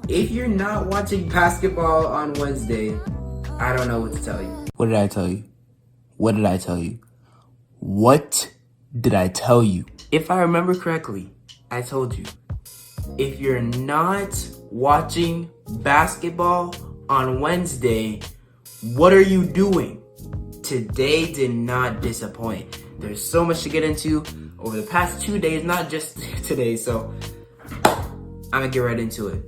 If you're not watching basketball on Wednesday, I don't know what to tell you. What did I tell you? What did I tell you? What did I tell you? If I remember correctly, I told you. If you're not watching basketball on Wednesday, what are you doing? Today did not disappoint. There's so much to get into over the past 2 days, not just today, so I'm gonna get right into it.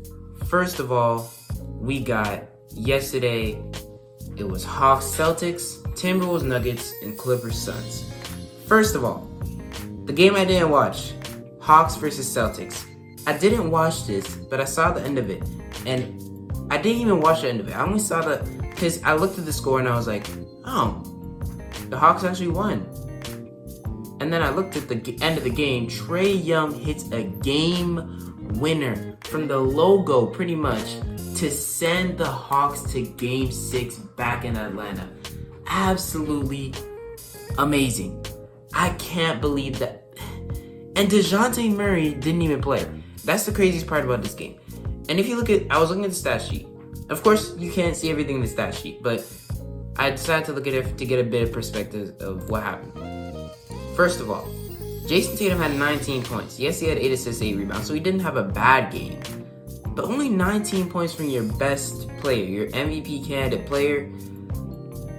First of all, we got yesterday, it was Hawks Celtics, Timberwolves Nuggets, and Clippers Suns. First of all, the game I didn't watch, Hawks versus Celtics. I didn't watch this, but I saw the end of it, and I didn't even watch the end of it. I only saw because I looked at the score and I was like, oh, the Hawks actually won. And then I looked at the end of the game. Trae Young hits a game winner from the logo, pretty much, to send the Hawks to Game 6 back in Atlanta. Absolutely amazing. I can't believe that. And DeJounte Murray didn't even play. That's the craziest part about this game. And if you look at, I was looking at the stat sheet. Of course, you can't see everything in the stat sheet, but I decided to look at it to get a bit of perspective of what happened. First of all, Jason Tatum had 19 points. Yes, he had 8 assists, 8 rebounds, so he didn't have a bad game. But only 19 points from your best player, your MVP candidate player.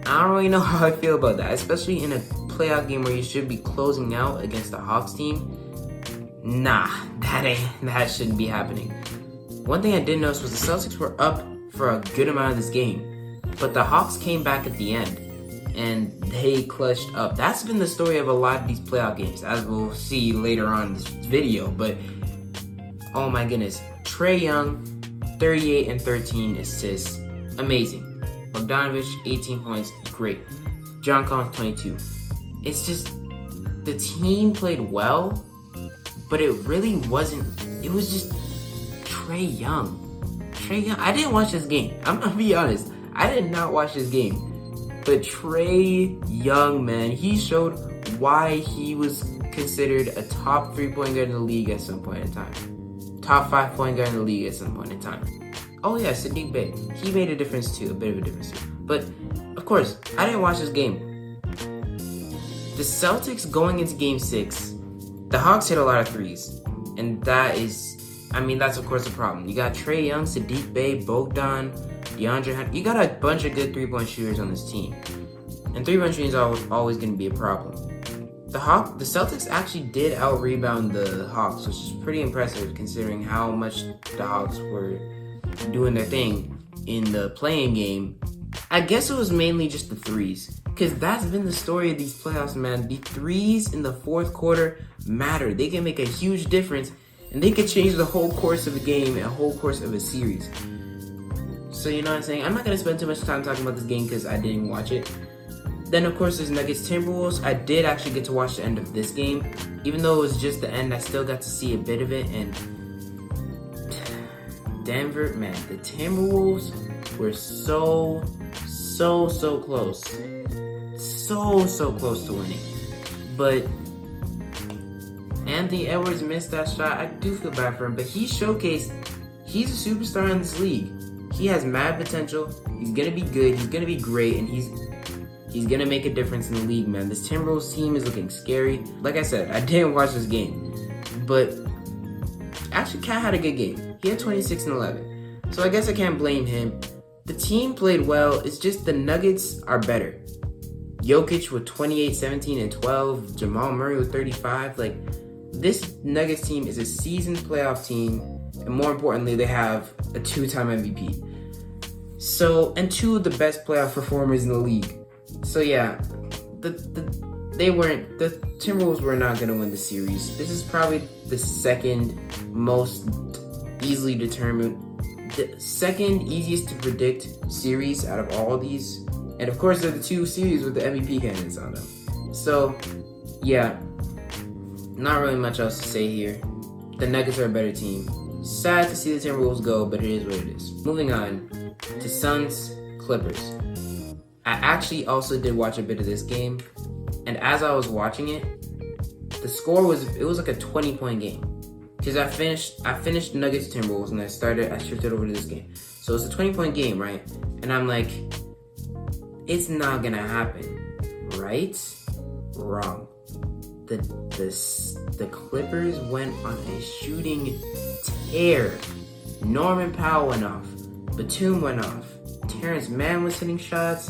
I don't really know how I feel about that, especially in a playoff game where you should be closing out against the Hawks team. Nah, that shouldn't be happening. One thing I did notice was the Celtics were up for a good amount of this game, but the Hawks came back at the end and they clutched up. That's been the story of a lot of these playoff games, as we'll see later on in this video. But oh my goodness, Trae Young, 38 and 13 assists, amazing. Bogdanovich, 18 points, great. John Collins, 22. It's just, the team played well, but it really wasn't, it was just Trae Young. Trae Young, I didn't watch this game. I'm gonna be honest. I did not watch this game. But Trae Young, man, he showed why he was considered a top 3-point guard in the league at some point in time. Top 5-point guard in the league at some point in time. Oh yeah, Sadiq Bey. He made a difference too, a bit of a difference too. But, of course, I didn't watch this game. The Celtics going into Game 6, the Hawks hit a lot of threes. And that is, that's of course a problem. You got Trae Young, Sadiq Bey, Bogdan, DeAndre Hunter. You got a bunch of good 3-point shooters on this team. And 3-point shooting is always going to be a problem. The Celtics actually did out-rebound the Hawks, which is pretty impressive considering how much the Hawks were doing their thing in the playing game. I guess it was mainly just the threes, because that's been the story of these playoffs, man. The threes in the fourth quarter matter. They can make a huge difference, and they can change the whole course of a game and a whole course of a series. So you know what I'm saying? I'm not going to spend too much time talking about this game because I didn't watch it. Then, of course, there's Nuggets Timberwolves. I did actually get to watch the end of this game. Even though it was just the end, I still got to see a bit of it. And Denver, man, the Timberwolves were so close. So close to winning. But Anthony Edwards missed that shot. I do feel bad for him, but he showcased he's a superstar in this league. He has mad potential. He's gonna be good. He's gonna be great, and he's gonna make a difference in the league, man. This Timberwolves team is looking scary. Like I said, I didn't watch this game, but actually, Cat had a good game. He had 26 and 11, so I guess I can't blame him. The team played well. It's just the Nuggets are better. Jokic with 28, 17, and 12. Jamal Murray with 35. Like, this Nuggets team is a seasoned playoff team. And more importantly, they have a 2-time MVP. So, and 2 of the best playoff performers in the league. So yeah, the Timberwolves were not gonna win the series. This is probably the second most easily determined, the second easiest to predict series out of all of these. And of course, they're the 2 series with the MVP candidates on them. So yeah, not really much else to say here. The Nuggets are a better team. Sad to see the Timberwolves go, but it is what it is. Moving on to Suns Clippers. I actually also did watch a bit of this game, and as I was watching it, the score was like a 20-point game. because I finished Nuggets Timberwolves and I shifted over to this game. So it's a 20-point game, right? And I'm like, it's not gonna happen, right? Wrong. The Clippers went on a shooting tear. Norman Powell went off. Batum went off. Terrence Mann was hitting shots.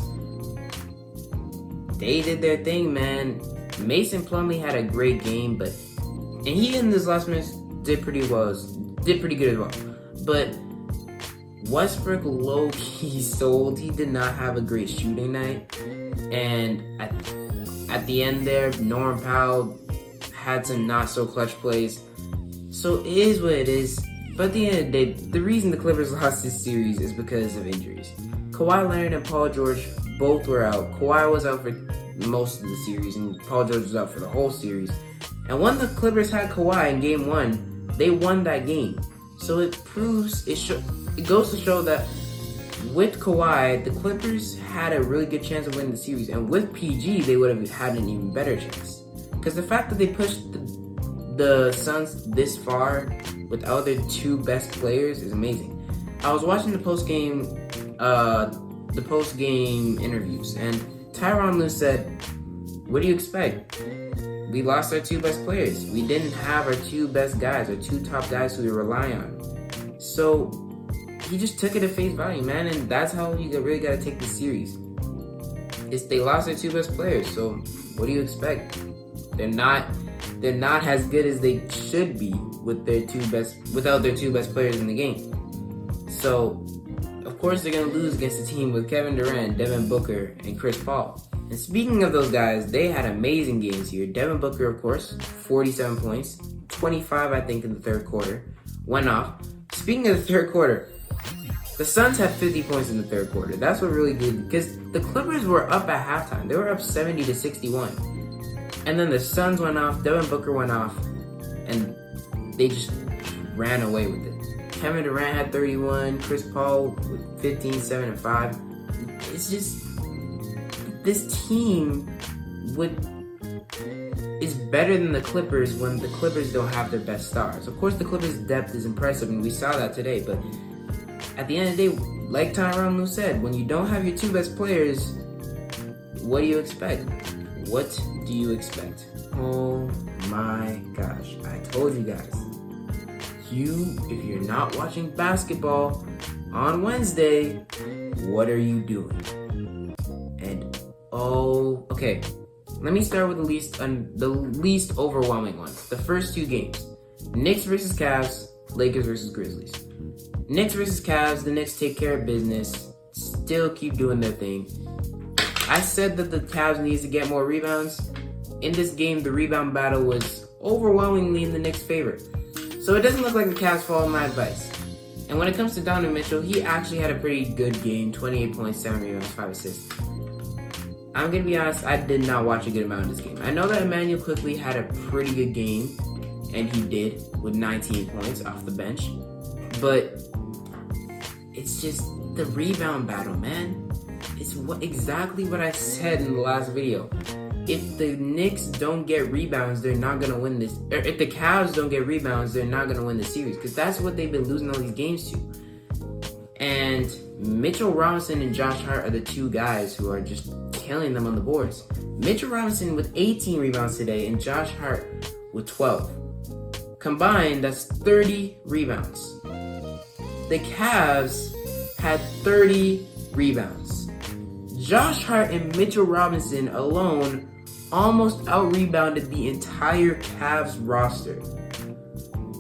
They did their thing, man. Mason Plumlee had a great game, and he in this last minute did pretty good as well. But Westbrook low-key sold. He did not have a great shooting night. And at the end there, Norman Powell had some not-so-clutch plays. So it is what it is. But at the end of the day, the reason the Clippers lost this series is because of injuries. Kawhi Leonard and Paul George both were out. Kawhi was out for most of the series, and Paul George was out for the whole series. And when the Clippers had Kawhi in Game 1, they won that game. So it goes to show that with Kawhi, the Clippers had a really good chance of winning the series. And with PG, they would have had an even better chance. Because the fact that they pushed the Suns this far without their two best players is amazing. I was watching the post-game interviews, and Tyronn Lue said, "What do you expect? We lost our two best players. We didn't have our two best guys, our two top guys who we rely on." So he just took it at face value, man, and that's how you really got to take the series. They lost their two best players, so what do you expect? They're not as good as they should be without their two best players in the game. So, of course, they're going to lose against a team with Kevin Durant, Devin Booker, and Chris Paul. And speaking of those guys, they had amazing games here. Devin Booker, of course, 47 points, 25, I think, in the third quarter, went off. Speaking of the third quarter, the Suns had 50 points in the third quarter. That's what really good, because the Clippers were up at halftime. They were up 70-61. And then the Suns went off, Devin Booker went off, and they just ran away with it. Kevin Durant had 31, Chris Paul with 15, 7, and 5. It's just, this team is better than the Clippers when the Clippers don't have their best stars. Of course, the Clippers' depth is impressive, and we saw that today, but at the end of the day, like Tyronn Lue said, when you don't have your two best players, what do you expect? What do you expect? Oh my gosh, I told you guys. If you're not watching basketball on Wednesday, what are you doing? And okay, let me start with the least overwhelming ones. The first two games: Knicks versus Cavs, Lakers versus Grizzlies. Knicks versus Cavs, the Knicks take care of business, still keep doing their thing. I said that the Cavs needs to get more rebounds. In this game, the rebound battle was overwhelmingly in the Knicks' favor. So it doesn't look like the Cavs follow my advice. And when it comes to Donovan Mitchell, he actually had a pretty good game, 28 points, 7 rebounds, 5 assists. I'm going to be honest, I did not watch a good amount of this game. I know that Emmanuel Quickley had a pretty good game, and he did, with 19 points off the bench. But it's just the rebound battle, man. It's exactly what I said in the last video. If the Knicks don't get rebounds, they're not going to win this. Or if the Cavs don't get rebounds, they're not going to win the series. Because that's what they've been losing all these games to. And Mitchell Robinson and Josh Hart are the two guys who are just killing them on the boards. Mitchell Robinson with 18 rebounds today and Josh Hart with 12. Combined, that's 30 rebounds. The Cavs had 30 rebounds. Josh Hart and Mitchell Robinson alone almost out-rebounded the entire Cavs roster.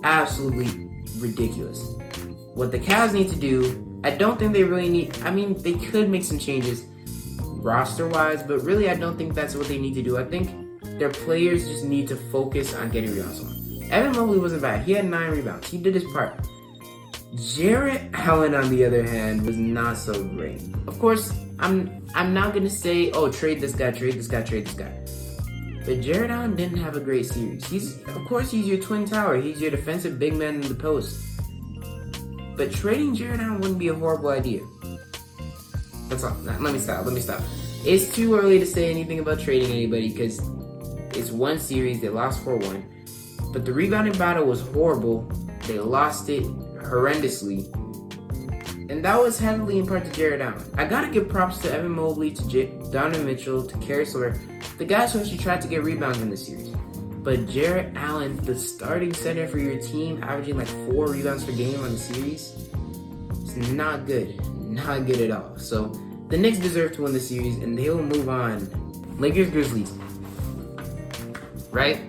Absolutely ridiculous. What the Cavs need to do, I don't think they really need, they could make some changes roster-wise, but really I don't think that's what they need to do. I think their players just need to focus on getting rebounds on. Evan Mobley wasn't bad. He had 9 rebounds. He did his part. Jarrett Allen, on the other hand, was not so great. Of course, I'm not going to say, trade this guy. But Jarrett Allen didn't have a great series. He's your twin tower. He's your defensive big man in the post. But trading Jarrett Allen wouldn't be a horrible idea. That's all. Let me stop. It's too early to say anything about trading anybody because it's one series. They lost 4-1. But the rebounding battle was horrible. They lost it horrendously. And that was heavily in part to Jared Allen. I gotta give props to Evan Mobley, to Donovan Mitchell, to Karis LeVert, the guys who actually tried to get rebounds in this series. But Jared Allen, the starting center for your team, averaging like 4 rebounds per game on the series, it's not good. Not good at all. So the Knicks deserve to win the series, and they will move on. Lakers, Grizzlies. Right?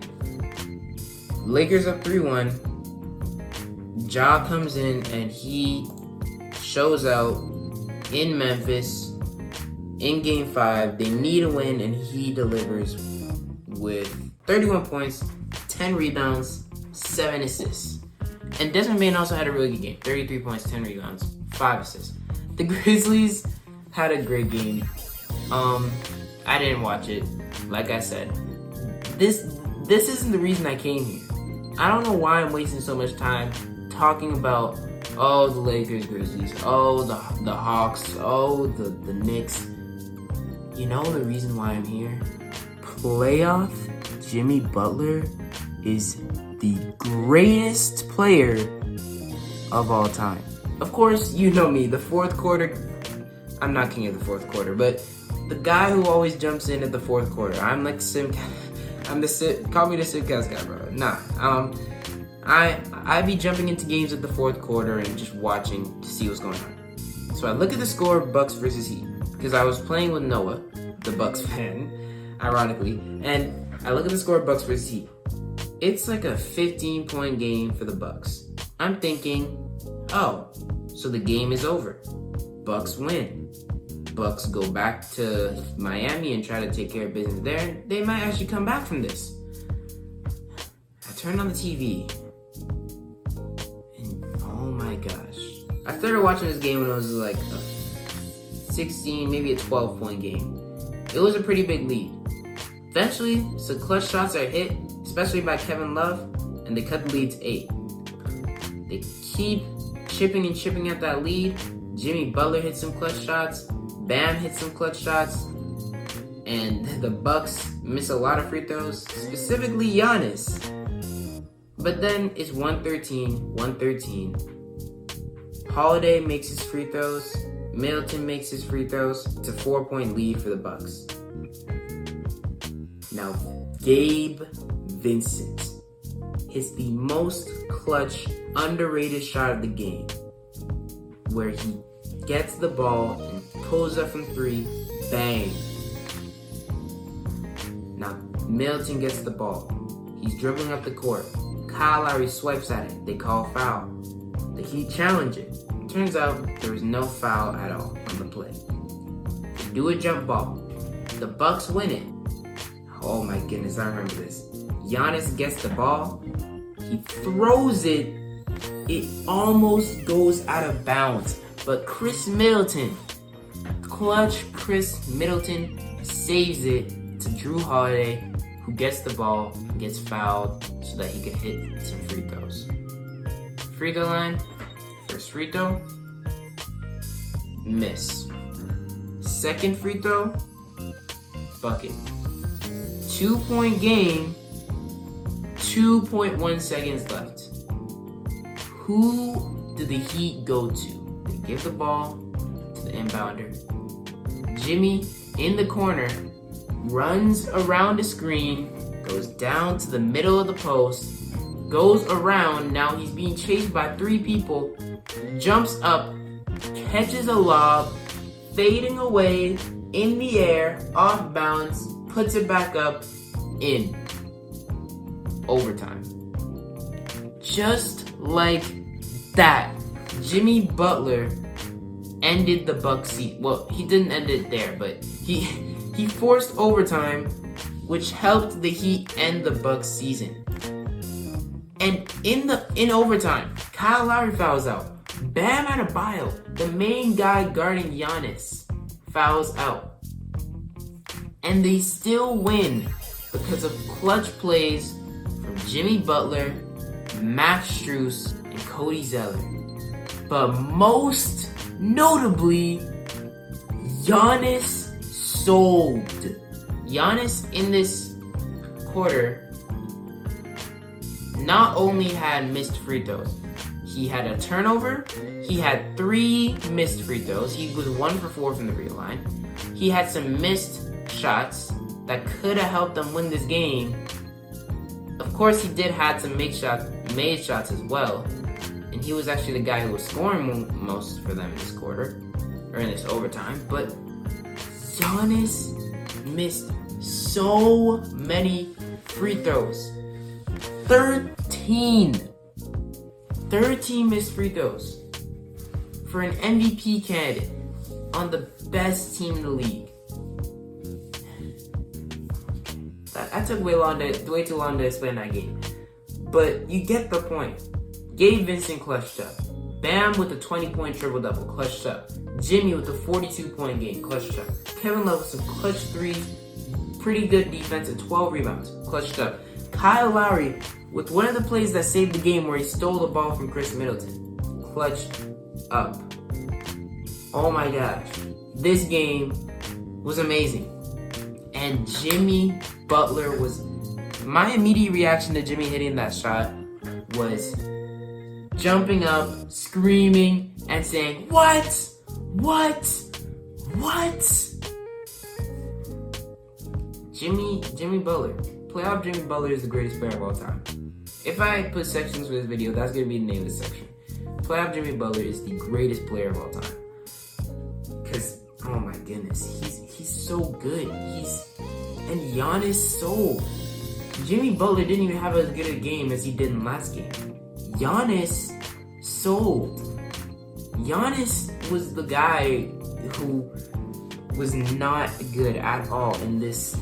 Lakers up 3-1. Ja comes in, and he shows out in Memphis in Game 5. They need a win, and he delivers with 31 points, 10 rebounds, 7 assists. And Desmond Bane also had a really good game. 33 points, 10 rebounds, 5 assists. The Grizzlies had a great game. I didn't watch it. Like I said, this isn't the reason I came here. I don't know why I'm wasting so much time talking about, oh, the Lakers, Grizzlies, oh, the Hawks, oh, the Knicks. You know the reason why I'm here? Playoff Jimmy Butler is the greatest player of all time. Of course, you know me, the fourth quarter, I'm not king of the fourth quarter, but the guy who always jumps in at the fourth quarter. I'm like call me the Simcast guy, bro. Nah, I be jumping into games at the fourth quarter and just watching to see what's going on. So I look at the score, Bucks versus Heat, because I was playing with Noah, the Bucks fan, ironically, and I look at the score, Bucks versus Heat. It's like a 15-point game for the Bucks. I'm thinking, oh, so the game is over. Bucks win. Bucks go back to Miami and try to take care of business there. They might actually come back from this. I turned on the TV, and oh my gosh. I started watching this game when it was like a 16, maybe a 12-point game. It was a pretty big lead. Eventually, some clutch shots are hit, especially by Kevin Love, and they cut the lead to 8. They keep chipping at that lead. Jimmy Butler hits some clutch shots. Bam hits some clutch shots. And the Bucks miss a lot of free throws, specifically Giannis. But then it's 113. Holiday makes his free throws. Middleton makes his free throws. It's a 4-point lead for the Bucks. Now, Gabe Vincent hits the most clutch, underrated shot of the game, where he gets the ball and pulls up from 3, bang. Now, Middleton gets the ball. He's dribbling up the court. Kyle Lowry swipes at it. They call foul. The Heat challenge it. Turns out there was no foul at all on the play. They do a jump ball. The Bucks win it. Oh my goodness, I remember this. Giannis gets the ball. He throws it. It almost goes out of bounds. But Chris Middleton, clutch Chris Middleton, saves it to Drew Holiday, who gets the ball, gets fouled so that he can hit some free throws. Free throw line, first free throw, miss. Second free throw, bucket. 2-point game, 2.1 seconds left. Who did the Heat go to? They give the ball to the inbounder. Jimmy in the corner runs around the screen, goes down to the middle of the post, goes around. Now he's being chased by 3 people, jumps up, catches a lob, fading away in the air, off bounds, puts it back up, in overtime. Just like that, Jimmy Butler ended the Bucks season. Well, he didn't end it there, but he forced overtime, which helped the Heat end the Bucks season. And in overtime, Kyle Lowry fouls out. Bam Adebayo, the main guy guarding Giannis, fouls out. And they still win because of clutch plays from Jimmy Butler, Max Strus, and Cody Zeller. But most notably, Giannis sold. Giannis in this quarter not only had missed free throws, he had a turnover, he had 3 missed free throws, he was 1 for 4 from the free line, he had some missed shots that could have helped them win this game. Of course, he did have some made shots as well, and he was actually the guy who was scoring most for them this quarter, or in this overtime, but Giannis missed so many free throws. 13 missed free throws for an MVP candidate on the best team in the league. That took way too long to explain that game. But you get the point. Gabe Vincent clutched up. Bam with a 20-point triple-double, clutched up. Jimmy with a 42-point game, clutched up. Kevin Love with some clutch threes, pretty good defense, and 12 rebounds, clutched up. Kyle Lowry with one of the plays that saved the game where he stole the ball from Chris Middleton, clutched up. Oh my gosh. This game was amazing. And Jimmy Butler was... My immediate reaction to Jimmy hitting that shot was jumping up, screaming, and saying, What? Jimmy Butler. Playoff Jimmy Butler is the greatest player of all time. If I put sections for this video, that's going to be the name of the section. Playoff Jimmy Butler is the greatest player of all time. Because, oh my goodness, he's so good. And Giannis sold. Jimmy Butler didn't even have as good a game as he did in last game. Giannis sold. Giannis was the guy who was not good at all in this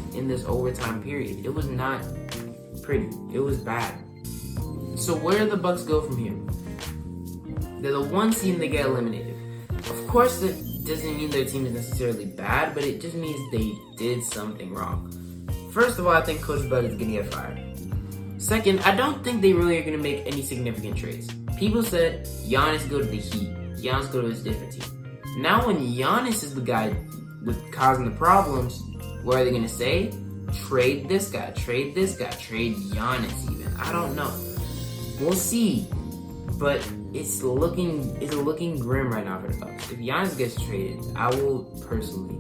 overtime period. It was not pretty. It was bad. So where do the Bucks go from here? They're the one team that get eliminated. Of course, that doesn't mean their team is necessarily bad, but it just means they did something wrong. First of all, I think Coach Bud is going to get fired. Second, I don't think they really are going to make any significant trades. People said Giannis go to the Heat. Giannis go to a different team. Now when Giannis is the guy with causing the problems, what are they going to say? Trade this guy, trade Giannis even. I don't know. We'll see. But it's looking grim right now for the Bucks. If Giannis gets traded, I will personally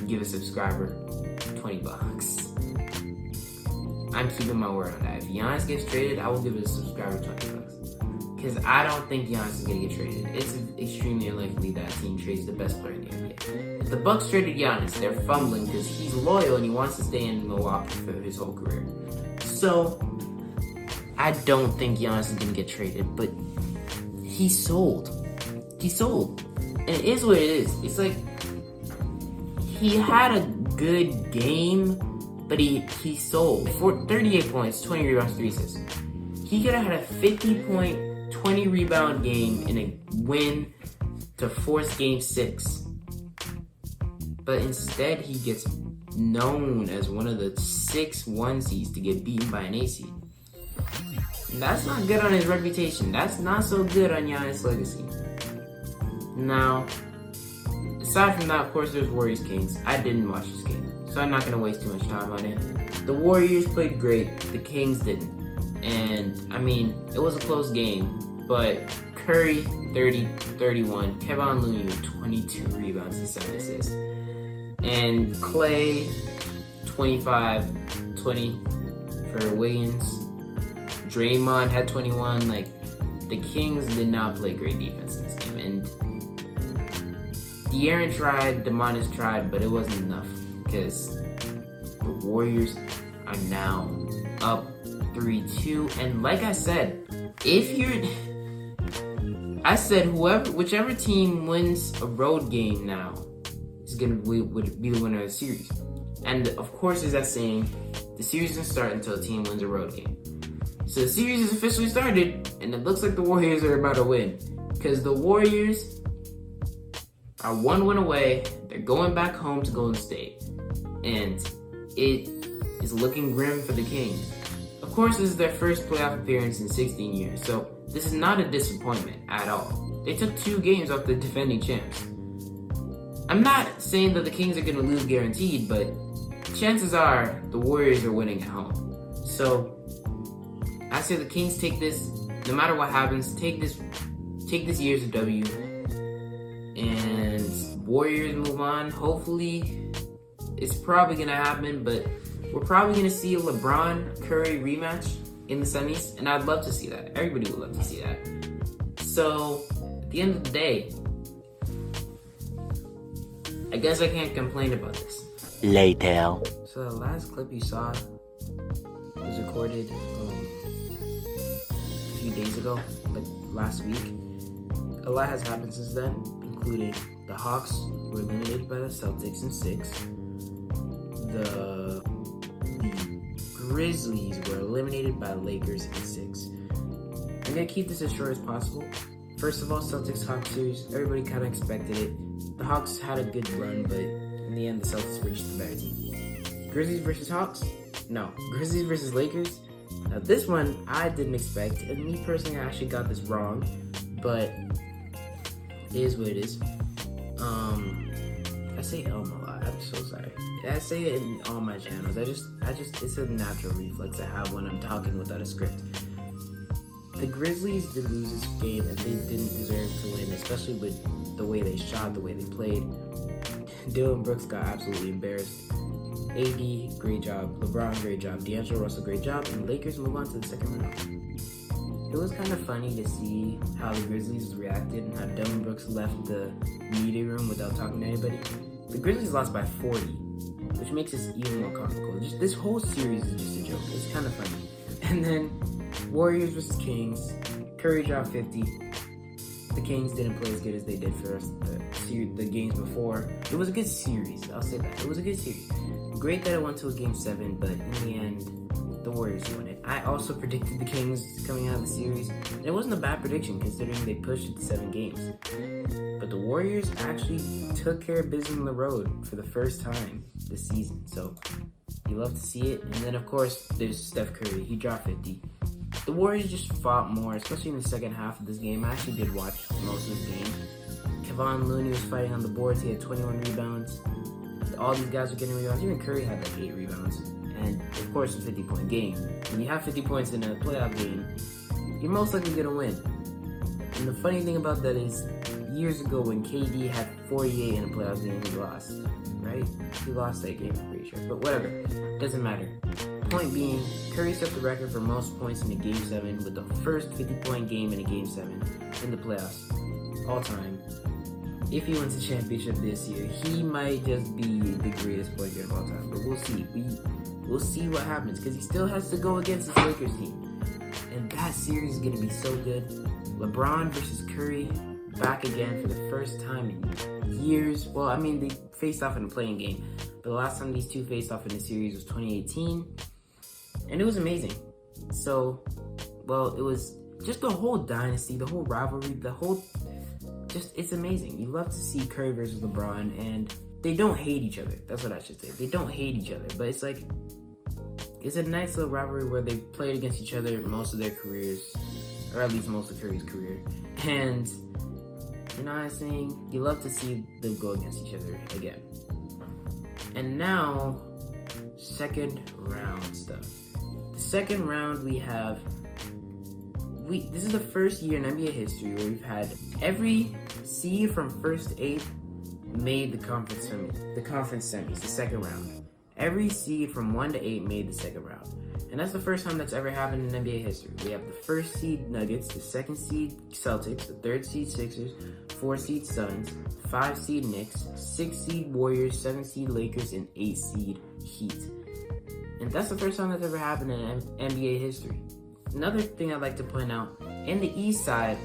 give a subscriber $20. I'm keeping my word on that. If Giannis gets traded, I will give a subscriber $20. Because I don't think Giannis is going to get traded. It's extremely unlikely that team trades the best player in the NBA. If the Bucks traded Giannis, they're fumbling because he's loyal and he wants to stay in Milwaukee for his whole career. So, I don't think Giannis is going to get traded, but he sold. And it is what it is. It's like, he had a good game, but he sold. For 38 points, 20 rebounds, 3 assists. He could have had a 50-point, 20-rebound game in a win to force Game 6. But instead, he gets known as one of the 6 1 seeds to get beaten by an 8 seed. That's not good on his reputation. That's not so good on Giannis' legacy. Now, aside from that, of course, there's Warriors-Kings. I didn't watch this game, so I'm not going to waste too much time on it. The Warriors played great. The Kings didn't. And, I mean, it was a close game, but Curry, 30-31. Kevin Looney with 22 rebounds and 7 assists. And Clay, 25-20 for Wiggins. Draymond had 21. Like, the Kings did not play great defense in this game. And De'Aaron tried, DeMonis tried, but it wasn't enough because the Warriors are now up 3-2. And like I said, whichever team wins a road game now is going to be the winner of the series. And of course, is that saying the series doesn't start until a team wins a road game. So the series is officially started, and it looks like the Warriors are about to win. Because the Warriors are 1 win away. They're going back home to Golden State. And it is looking grim for the Kings. Of course, this is their first playoff appearance in 16 years, so this is not a disappointment at all. They took 2 games off the defending champs. I'm not saying that the Kings are going to lose guaranteed, but chances are the Warriors are winning at home. So, I say the Kings take this, no matter what happens, take this year as a W. And Warriors move on. Hopefully, it's probably going to happen, but we're probably going to see a LeBron Curry rematch in the semis, and I'd love to see that. Everybody would love to see that. So, at the end of the day, I guess I can't complain about this. Later. So the last clip you saw was recorded a few days ago, like last week. A lot has happened since then, including the Hawks were eliminated by the Celtics in 6. The Grizzlies were eliminated by the Lakers in 6. I'm gonna keep this as short as possible. First of all, Celtics-Hawks series, everybody kind of expected it. The Hawks had a good run, but in the end, the Celtics were just the better team. Grizzlies versus Hawks? No. Grizzlies versus Lakers? Now this one, I didn't expect, and me personally, I actually got this wrong, but it is what it is. I say a lot. I'm so sorry. I say it in all my channels. I just, it's a natural reflex I have when I'm talking without a script. The Grizzlies did lose this game, and they didn't deserve to win, especially with the way they shot, the way they played. Dylan Brooks got absolutely embarrassed. AD, great job. LeBron, great job. D'Angelo Russell, great job. And the Lakers move on to the second round. It was kind of funny to see how the Grizzlies reacted and how Dylan Brooks left the media room without talking to anybody. The Grizzlies lost by 40, which makes this even more comical. Just this whole series is just a joke. It's kind of funny. And then Warriors versus Kings. Curry dropped 50. The Kings didn't play as good as they did for the games before. It was a good series. I'll say that. It was a good series. Great that it went to a game 7, but in the end, the Warriors won it. I also predicted the Kings coming out of the series. And it wasn't a bad prediction considering they pushed it to 7 games. But the Warriors actually took care of business on the road for the first time this season. So you love to see it. And then, of course, there's Steph Curry. He dropped 50. The Warriors just fought more, especially in the second half of this game. I actually did watch most of this game. Kevon Looney was fighting on the boards. He had 21 rebounds. All these guys were getting rebounds. Even Curry had like 8 rebounds. And, of course, a 50-point game. When you have 50 points in a playoff game, you're most likely going to win. And the funny thing about that is, years ago when KD had 48 in a playoff game, he lost. Right? He lost that game, I'm pretty sure. But whatever. Doesn't matter. Point being, Curry set the record for most points in a Game 7 with the first 50-point game in a Game 7 in the playoffs. All time. If he wins the championship this year, he might just be the greatest point guard of all time. But we'll see. We'll see what happens because he still has to go against his Lakers team. And that series is going to be so good. LeBron versus Curry back again for the first time in years. Well, I mean, they faced off in a playing game. But the last time these two faced off in a series was 2018. And it was amazing. So, well, it was just the whole dynasty, the whole rivalry, it's amazing. You love to see Curry versus LeBron, and they don't hate each other. That's what I should say. They don't hate each other, but it's like, it's a nice little rivalry where they played against each other most of their careers, or at least most of Curry's career. And, you know what I'm saying? You love to see them go against each other again. And now, second round stuff. The second round we have, this is the first year in NBA history where we've had every seed from 1st to 8th made the conference semis, the second round. Every seed from 1 to 8 made the second round. And that's the first time that's ever happened in NBA history. We have the 1st seed Nuggets, the 2nd seed Celtics, the 3rd seed Sixers, 4th seed Suns, 5th seed Knicks, 6th seed Warriors, 7th seed Lakers, and 8th seed Heat. And that's the first time that's ever happened in NBA history. Another thing I'd like to point out, in the East side,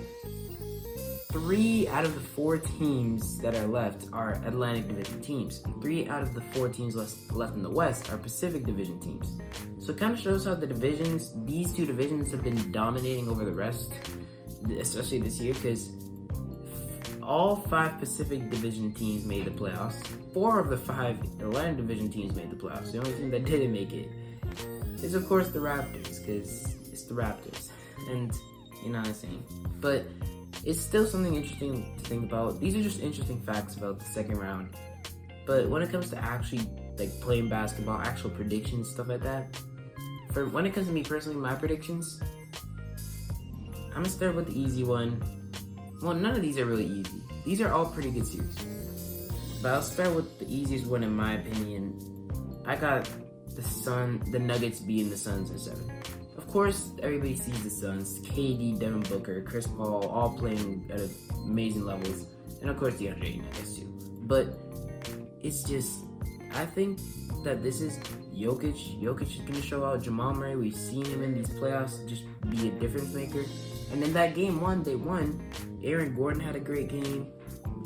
3 out of the 4 teams that are left are Atlantic Division teams. 3 out of the 4 teams left in the West are Pacific Division teams. So it kind of shows how these two divisions have been dominating over the rest, especially this year, because all 5 Pacific Division teams made the playoffs. 4 of the 5 Atlantic Division teams made the playoffs. The only team that didn't make it is, of course, the Raptors, because it's the Raptors. And, you know what I'm saying? But it's still something interesting to think about. These are just interesting facts about the second round. But when it comes to actually like playing basketball, actual predictions, stuff like that, for when it comes to me personally, my predictions, I'm gonna start with the easy one. Well, none of these are really easy. These are all pretty good series. But I'll start with the easiest one in my opinion. I got the Nuggets beating the Suns in 7. Of course, everybody sees the Suns. KD, Devin Booker, Chris Paul, all playing at amazing levels. And of course, DeAndre Ayton, I guess, too. But it's just, I think that this is Jokic. Jokic is going to show out. Jamal Murray, we've seen him in these playoffs just be a difference maker. And in that game one, they won. Aaron Gordon had a great game.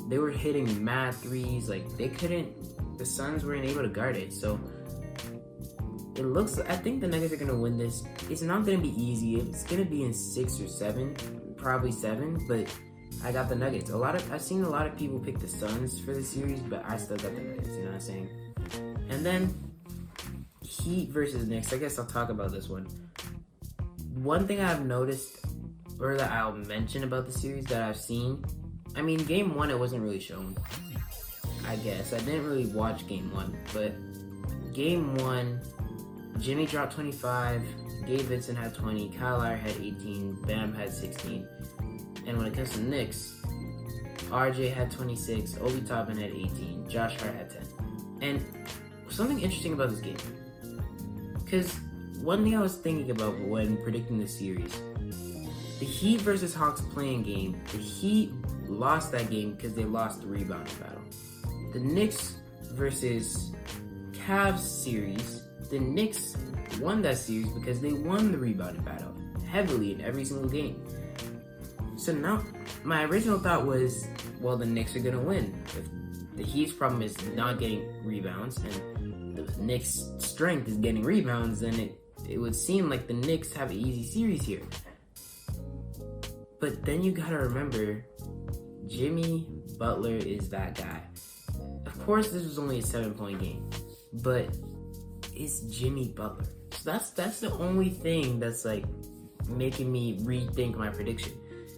They were hitting mad threes. Like, the Suns weren't able to guard it. So, I think the Nuggets are going to win this. It's not going to be easy. It's going to be in 6 or 7, probably 7, but I got the Nuggets. I've seen a lot of people pick the Suns for the series, but I still got the Nuggets, you know what I'm saying? And then Heat versus Knicks. I guess I'll talk about this one. One thing I've noticed, or that I'll mention about the series that I've seen, I mean, game 1, it wasn't really shown, I guess. I didn't really watch game 1, but game 1, Jimmy dropped 25, Gabe Vincent had 20, Kyle Lowry had 18, Bam had 16. And when it comes to Knicks, RJ had 26, Obi Toppin had 18, Josh Hart had 10. And something interesting about this game, because one thing I was thinking about when predicting the series, the Heat versus Hawks playing game, the Heat lost that game because they lost the rebounding battle. The Knicks versus Cavs series, the Knicks won that series because they won the rebounding battle heavily in every single game. So now, my original thought was, well, the Knicks are gonna win. If the Heat's problem is not getting rebounds, and the Knicks' strength is getting rebounds, then it would seem like the Knicks have an easy series here. But then you gotta remember, Jimmy Butler is that guy. Of course, this was only a 7-point game, but it's Jimmy Butler. So that's the only thing that's like making me rethink my prediction.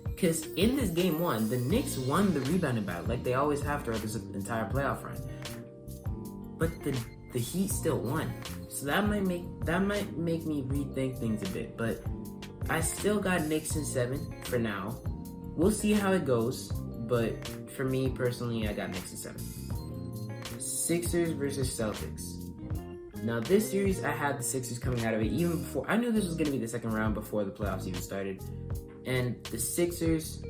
Because in this game 1, the Knicks won the rebounding battle like they always have throughout this entire playoff run. But the Heat still won. So that might make me rethink things a bit. But I still got Knicks in 7 for now. We'll see how it goes. But for me personally, I got Knicks in 7. Sixers versus Celtics. Now this series, I had the Sixers coming out of it even before. I knew this was going to be the second round before the playoffs even started. And the Sixers,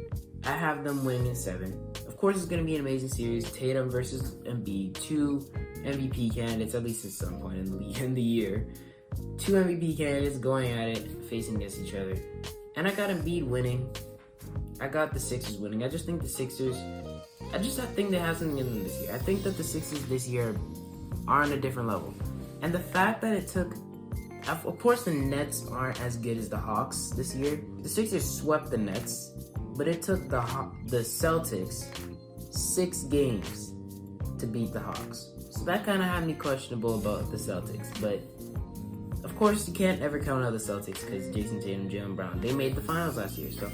I have them winning in 7. Of course, it's going to be an amazing series. Tatum versus Embiid, 2 MVP candidates, at least at some point in the year. 2 MVP candidates going at it, facing against each other. And I got Embiid winning. I got the Sixers winning. I think they have something in them this year. I think that the Sixers this year are on a different level. And the fact that it took, of course the Nets aren't as good as the Hawks this year. The Sixers swept the Nets, but it took the Celtics 6 games to beat the Hawks. So that kind of had me questionable about the Celtics. But of course you can't ever count out the Celtics because Jason Tatum, Jaylen Brown, they made the finals last year. So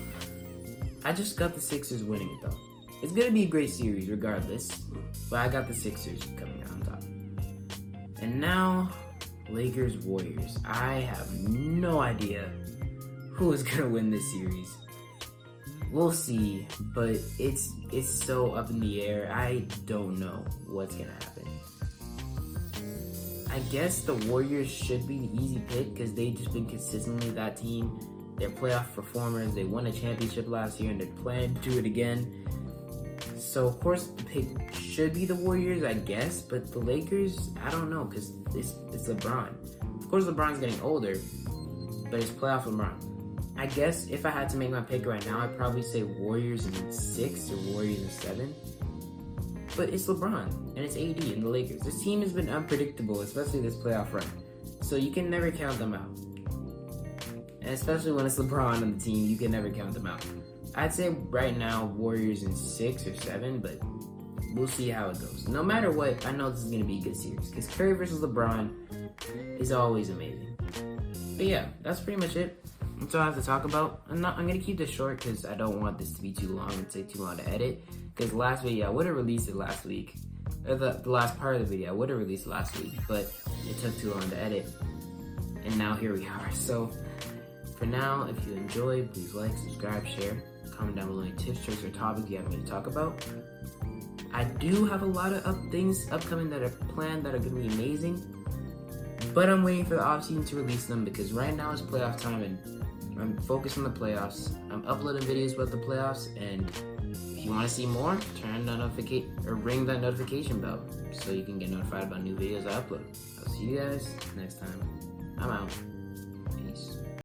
I just got the Sixers winning it though. It's going to be a great series regardless, but I got the Sixers coming out on top. And now, Lakers Warriors. I have no idea who is gonna win this series. We'll see, but it's so up in the air. I don't know what's gonna happen. I guess the Warriors should be the easy pick because they've just been consistently that team. They're playoff performers. They won a championship last year and they plan to do it again. So of course the pick should be the Warriors, I guess, but the Lakers, I don't know, because it's LeBron. Of course LeBron's getting older, but it's playoff LeBron. I guess if I had to make my pick right now, I'd probably say Warriors in 6 or Warriors in 7. But it's LeBron, and it's AD and the Lakers. This team has been unpredictable, especially this playoff run. So you can never count them out. And especially when it's LeBron on the team, you can never count them out. I'd say right now, Warriors in 6 or 7, but we'll see how it goes. No matter what, I know this is going to be a good series, because Curry versus LeBron is always amazing. But yeah, that's pretty much it. That's all I have to talk about. I'm going to keep this short, because I don't want this to be too long and take too long to edit. Because last video, I would have released it last week. Or the last part of the video, I would have released last week, but it took too long to edit. and now here we are. So for now, if you enjoyed, please like, subscribe, share, comment down below any tips, tricks, or topics you have me to talk about. I do have a lot of things upcoming that are planned that are going to be amazing, but I'm waiting for the offseason to release them because right now it's playoff time and I'm focused on the playoffs. I'm uploading videos about the playoffs, and if you want to see more, turn the ring that notification bell so you can get notified about new videos I upload. I'll see you guys next time. I'm out.